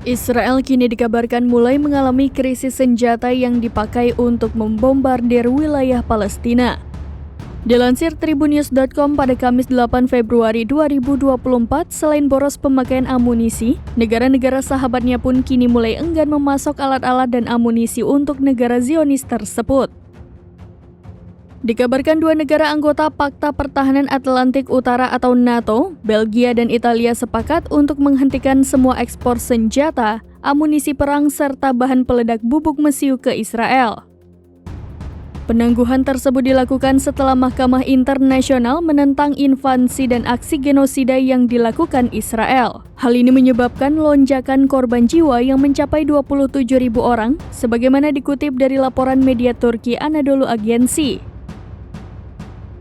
Israel kini dikabarkan mulai mengalami krisis senjata yang dipakai untuk membombardir wilayah Palestina. Dilansir tribunnews.com pada Kamis 8 Februari 2024, selain boros pemakaian amunisi, negara-negara sahabatnya pun kini mulai enggan memasok alat-alat dan amunisi untuk negara Zionis tersebut. Dikabarkan dua negara anggota Pakta Pertahanan Atlantik Utara atau NATO, Belgia dan Italia sepakat untuk menghentikan semua ekspor senjata, amunisi perang serta bahan peledak bubuk mesiu ke Israel. Penangguhan tersebut dilakukan setelah Mahkamah Internasional menentang invasi dan aksi genosida yang dilakukan Israel. Hal ini menyebabkan lonjakan korban jiwa yang mencapai 27.000 orang, sebagaimana dikutip dari laporan media Turki Anadolu Agency.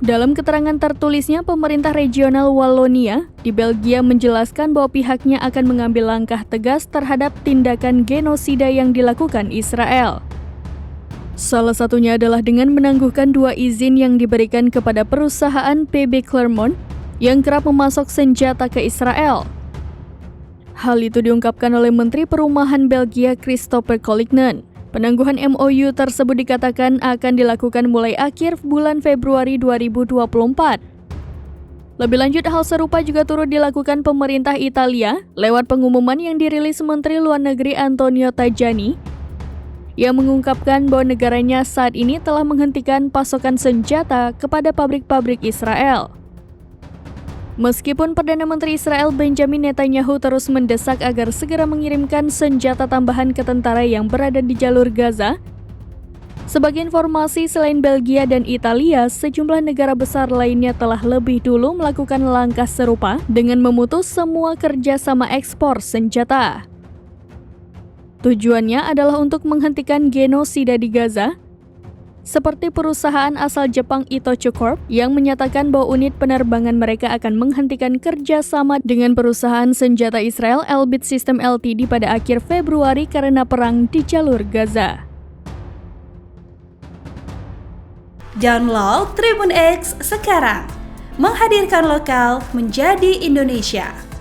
Dalam keterangan tertulisnya, pemerintah regional Wallonia di Belgia menjelaskan bahwa pihaknya akan mengambil langkah tegas terhadap tindakan genosida yang dilakukan Israel. Salah satunya adalah dengan menangguhkan dua izin yang diberikan kepada perusahaan PB Clermont yang kerap memasok senjata ke Israel. Hal itu diungkapkan oleh Menteri Perumahan Belgia Christopher Collignon. Penangguhan MOU tersebut dikatakan akan dilakukan mulai akhir bulan Februari 2024. Lebih lanjut, hal serupa juga turut dilakukan pemerintah Italia lewat pengumuman yang dirilis Menteri Luar Negeri Antonio Tajani yang mengungkapkan bahwa negaranya saat ini telah menghentikan pasokan senjata kepada pabrik-pabrik Israel. Meskipun Perdana Menteri Israel Benjamin Netanyahu terus mendesak agar segera mengirimkan senjata tambahan ke tentara yang berada di jalur Gaza, sebagai informasi selain Belgia dan Italia, sejumlah negara besar lainnya telah lebih dulu melakukan langkah serupa dengan memutus semua kerjasama ekspor senjata. Tujuannya adalah untuk menghentikan genosida di Gaza, seperti perusahaan asal Jepang Itochu Corp yang menyatakan bahwa unit penerbangan mereka akan menghentikan kerjasama dengan perusahaan senjata Israel Elbit System Ltd pada akhir Februari karena perang di jalur Gaza. Download Tribun X sekarang, menghadirkan lokal menjadi Indonesia.